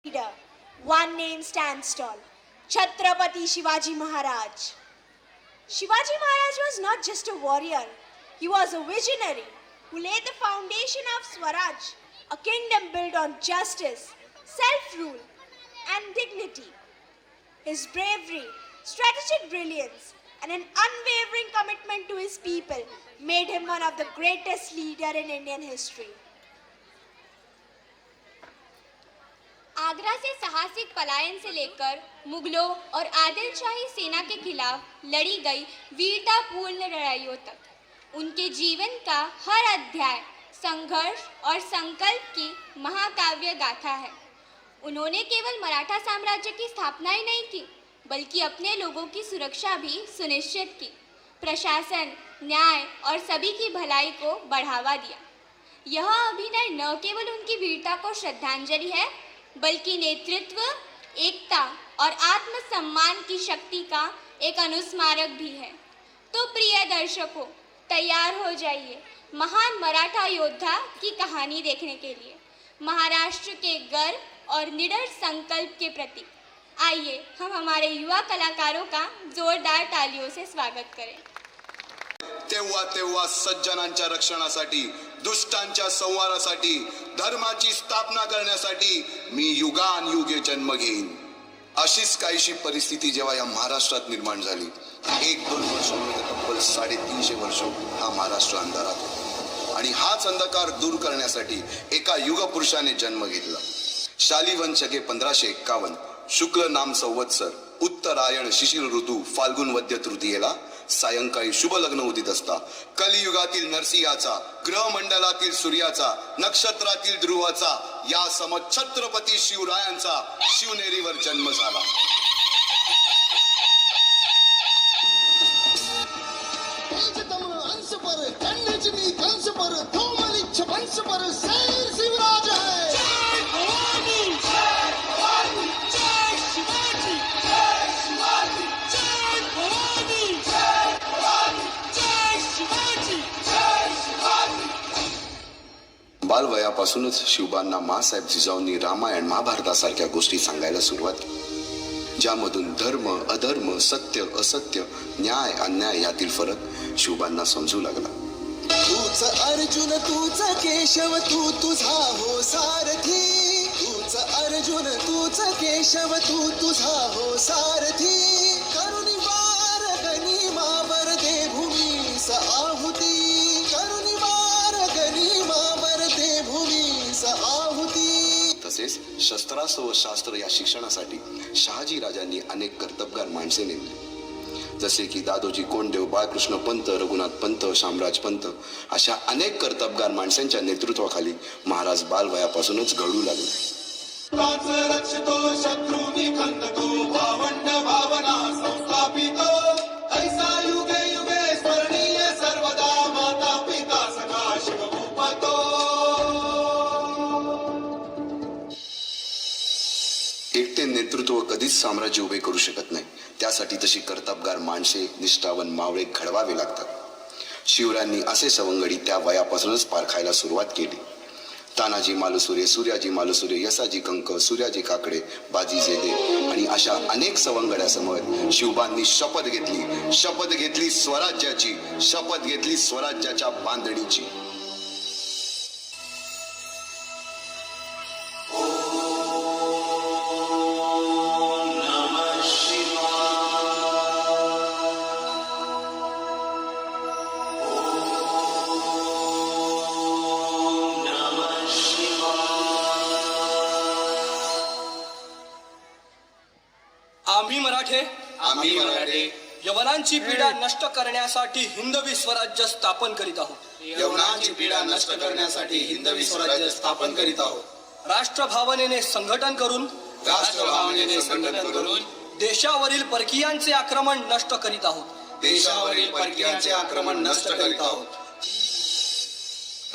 leader, one name stands tall, Chhatrapati Shivaji Maharaj. Shivaji Maharaj was not just a warrior, he was a visionary who laid the foundation of Swaraj, a kingdom built on justice, self-rule and dignity. His bravery, strategic brilliance and an unwavering commitment to his people made him one of the greatest leaders in Indian history. Agra से साहसिक पलायन से लेकर मुगलों और आदिल शाही सेना के खिलाफ लड़ी गई वीरतापूर्ण लड़ाइयों तक उनके जीवन का हर अध्याय संघर्ष और संकल्प की महाकाव्य गाथा है। उन्होंने केवल मराठा साम्राज्य की स्थापना ही नहीं की, बल्कि अपने लोगों की सुरक्षा भी सुनिश्चित की, प्रशासन, न्याय और सभी की भलाई को बढ़ावा दिया। यह अभिनय न केवल उनकी वीरता को श्रद्धांजलि है, बल्कि नेतृत्व, एकता और आत्मसम्मान की शक्ति का एक अनुस्मारक भी है। तो प्रिय दर्शकों, तैयार हो जाइए महान मराठा योद्धा की कहानी देखने के लिए, महाराष्ट्र के गर्व और निडर संकल्प के प्रतीक। आइए हम हमारे युवा कलाकारों का जोरदार तालियों से स्वागत करें। तेव्हा तेव्हा सज्जनांच्या रक्षणासाठी, दुष्टांच्या संहारासाठी, धर्माची स्थापना करण्यासाठी मी युगानुयुगे जन्म घेईन। अशीच काहीशी परिस्थिती जेव्हा या महाराष्ट्रात निर्माण झाली, 1-2 वर्षांमध्ये तब्बल 350 वर्ष हा महाराष्ट्र अंधारात होता आणि हाच अंधकार दूर करण्यासाठी एका युगपुरुषाने जन्म घेतला। शालिवन शके 1551 शुक्ल नाम संवत्सर उत्तरायण शिशिर ऋतू फाल्गुन वद्य तृतीयेला सायंकाळी शुभ लग्न उदित असता कलियुगातील नरसिंहाचा, ग्रहमंडलातील सूर्याचा, नक्षत्रातील ध्रुवाचा या सम छत्रपती शिवरायांचा शिवनेरीवर जन्म झाला। बालवयापासूनच शिवबांना माँसाहेब जिजाऊंनी रामायण महाभारतासारख्या गोष्टी सांगायला सुरुवात केली, ज्यामधून धर्म अधर्म, सत्य असत्य, न्याय अन्याय यातील फरक शिवबांना समजू लागला। तूच अर्जुन तूच केशव तू तुझा हो सारथी, तूच अर्जुन तूच केशव तू तुझा हो सारथी, करुणी वार गनिमावर दे भूमीस आहुती, करुणी वार गनिमावर दे भूमीस आहुती। तसेच शस्त्रास्त्र व शास्त्र या शिक्षणासाठी शहाजी राजांनी अनेक कर्तबगार माणसे नेमली, जसे की दादोजी कोंडदेव, बाळकृष्ण पंत, रघुनाथ पंत, शामराज पंत अशा अनेक कर्तबगार माणसांच्या नेतृत्वाखाली महाराज बालवयापासूनच घडू लागले। एकटे नेतृत्व कधीच साम्राज्य उभे करू शकत नाही, त्यासाठी तशी कर्तबगार माणसे, निष्ठावन मावळे घडवावे लागतात। शिवरायांनी असे सवंगडी त्या वयापासूनच पारखायला सुरुवात केली। तानाजी मालुसुरे, सूर्याजी मालुसुरे, यसाजी कंक, सूर्याजी काकडे, बाजी जेदे आणि अशा अनेक सवंगड्यासमोर शिवबांनी शपथ घेतली स्वराज्याची, शपथ घेतली स्वराज्याच्या बांधणीची। आम्ही मराठे यवनांची पीडा नष्ट करण्यासाठी हिंदवी स्वराज्य स्थापन करीत आहोत। यवनांची पीडा नष्ट करण्यासाठी हिंदवी स्वराज्य स्थापन करीत आहोत। राष्ट्रभावनेने संघटन करून देशावरील परकीयांचे आक्रमण नष्ट करीत आहोत। देशावरील परकीयांचे आक्रमण नष्ट करीत आहोत।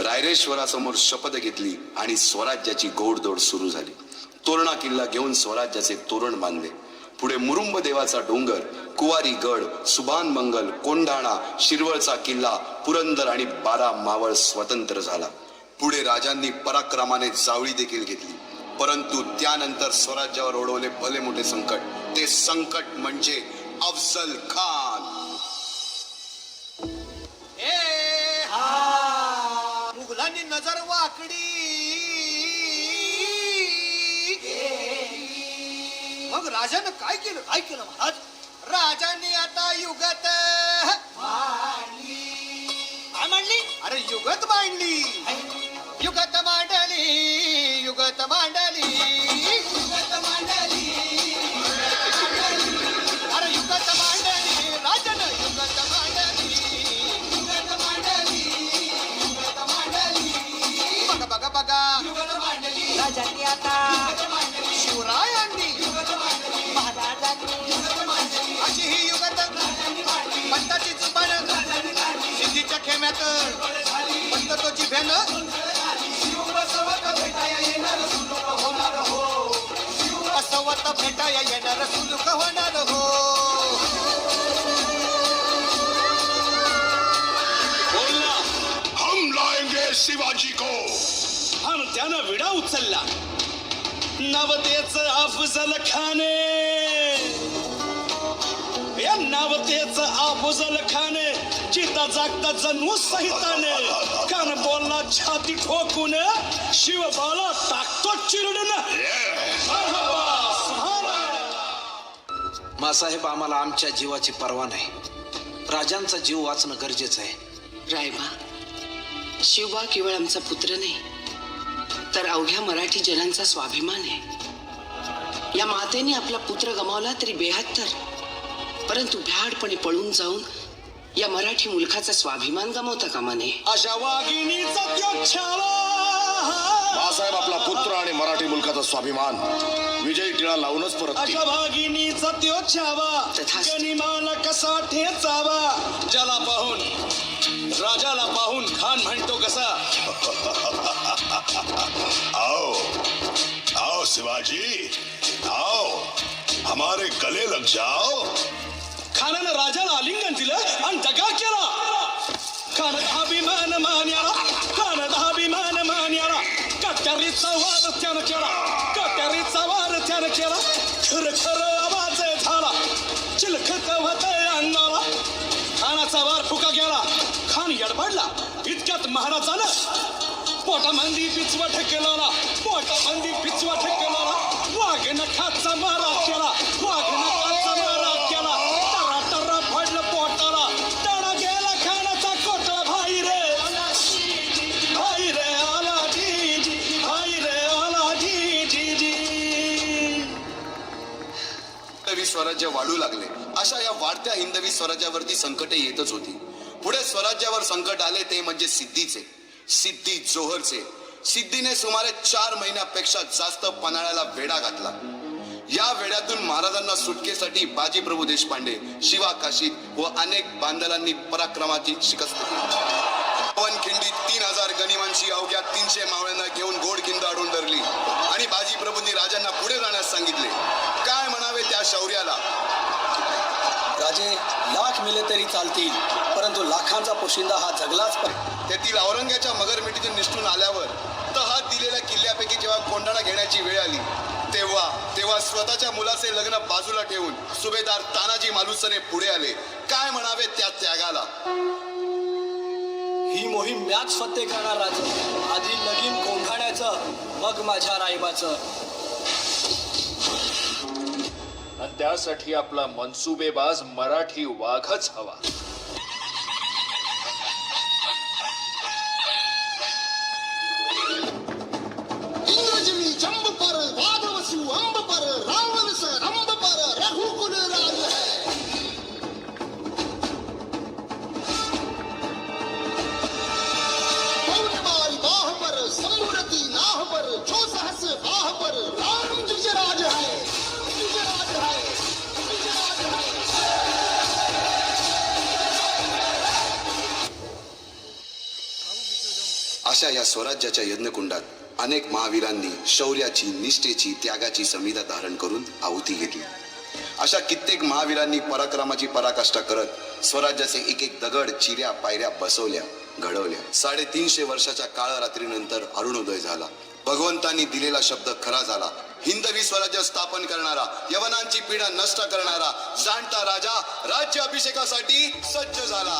रायरेश्वरासमोर शपथ घेतली आणि स्वराज्याची घोडदौड सुरू झाली। तोरणा किल्ला घेऊन स्वराज्याचे तोरण बांधले। पुढे मुरुंब देवाचा डोंगर, कुवारी गड, सुभान मंगल, कोंढाणा, शिरवळचा किल्ला, पुरंदर आणि 12 मावळ स्वतंत्र झाला। पुढे राजांनी पराक्रमाने जावळी देखील घेतली। परंतु त्यानंतर स्वराज्यावर ओढवले भले मोठे संकट. ते संकट म्हणजे अफजल खान. मुघलांनी नजर वाकडी, मग राजानं काय केलं महाराज? राजांनी आता युगत काय मांडली? अरे युगत मांडली, युगत मांडली, युगत मांडली, युगत मांडली, अरे युगत मांडली, राजानं युगत मांडली, युगत मांडली, युगत मांडली. बघा बघा बघा, युगत मांडली राजांनी आता, शिवरायांनी महाराजांनी अशी ही युगत पंताची जुबान सिद्धीच्या खेम्यात पंत तो जिभेन असवत भेटाया येणार सुलूक होणार हो. बोलना, हम लाएंगे शिवाजी को. आणि त्यानं विडा उचलला. नवतेच अफजल खाने, या नवतेच अफजल खाने चिता जागता जणू सहिताने. कान बोलला छाती ठोकून, शिवबाला टाकतो चिरडून. मासाहेब, आम्हाला आमच्या जीवाची पर्वा नाही. राजांचा जीव वाचणं गरजेचं आहे. रायबा, शिवबा केवळ आमचा पुत्र नाही, तर अवघ्या मराठी जनांचा स्वाभिमान आहे. या मातेने आपला पुत्र गमावला तरी 72, परंतु भ्याडपणे पळून जाऊन या मराठी मुलखाचा स्वाभिमान गमावता कामा नये. अशा वाघिणीचा त्यो छाला. बाळासाहेब, आपला पुत्र आणि मराठी मुलकाचा स्वाभिमान विजयी टिळा लावूनच परत अशा वाघिणीचा त्यो छावा, तथास्तु. गनिमाला कसा ठेचावा. ज्याला पाहून, राजाला पाहून खान म्हणतो कसा. आओ आओ शिवाजी, आओ हमारे गले लग जाओ. खानानं राजाला आलिंगन दिलं आणि दगा केला. खान अभिमान मान्याला, खान अभिमान मान्याला. कट्यारीचा वार त्यानं केला, कट्यारीचा वार त्यानं केला. खर खर आवाज झाला, चिलखत होत अंगाला. खानाचा वार फुका गेला, खान यडबडला. इतक्यात महाराजानं पोटामंदी पिचवा ठेकेला, पोटामंदी पिचवा ठेकेला. वाघ नखाचा मारा केला, वाघ नखाचा मारा केला. टरा टरा पडलं पोटाला, टरा गेला खानाचा कोटला. भाई रे भाई रे आला जी जी, भाई रे आला जी जी जी. हिंदवी स्वराज्य वाढू लागले. अशा या वाढत्या हिंदवी स्वराज्यावरती संकटे येतच होती. पुढे स्वराज्यावर संकट आले ते म्हणजे सिद्धीचे, सिद्धी जोहरचे. सिद्धीने सुमारे 4 महिन्यापेक्षा जास्त पन्हाळ्याला वेढा घातला. या वेड्यातून महाराजांना सुटकेसाठी बाजीप्रभू देशपांडे, शिवा काशीद व अनेक बांधलांनी पराक्रमाची शिकस्त केली. पवनखिंडीत 3000 गनिमांची अवघ्या 300 मावळ्यांना घेऊन गोडखिंड अडून धरली आणि बाजीप्रभूंनी राजांना पुढे जाण्यास सांगितले. काय म्हणावे त्या शौर्याला? राजे लाख मेले तरी चालतील, परंतु लाखांचा पोशिंदा हा जगलाच पाहिजे. तेथील औरंग्याच्या मगरमिठीतून निष्ठून आल्यावर तहात दिलेल्या किल्ल्यापैकी जेव्हा कोंढाणा घेण्याची वेळ आली तेव्हा स्वतःच्या मुलाचे लग्न बाजूला ठेवून सुभेदार तानाजी मालुसरे पुढे आले. काय म्हणावे त्या त्यागाला? ही मोहीम मॅच फत्ते करणार राजा. आधी लगीन कोंढाण्याचं, मग माझ्या रायबाचं. आणि त्यासाठी आपला मनसुबेबाज मराठी वाघच हवा. इंद्रजनी जंब पर, वादवसु अंब पर, रावण स रंब पर, रघुकुल राज है. पौर्णिमाई बाह पर, संबुरती नाह पर, जो सहस बाह पर, राम जुजराज है, जुजराज है, जुजराज है. अशा या स्वराज्याच्या यज्ञकुंडात अनेक महावीरांनी शौर्याची, निष्ठेची, त्यागाची संविधा धारण करून आहुती घेतली. अशा कित्येक महावीरांनी पराक्रमाची पराकाष्ठा करत स्वराज्याचे एक एक दगड, चिऱ्या, पायऱ्या बसवल्या, घडवल्या. 350 वर्षाच्या काळरात्रीनंतर अरुणोदय झाला. भगवंतांनी दिलेला शब्द खरा झाला. हिंदवी स्वराज्य स्थापन करणारा, यवनांची पीडा नष्ट करणारा जाणता राजा राज्य अभिषेकासाठी सज्ज झाला.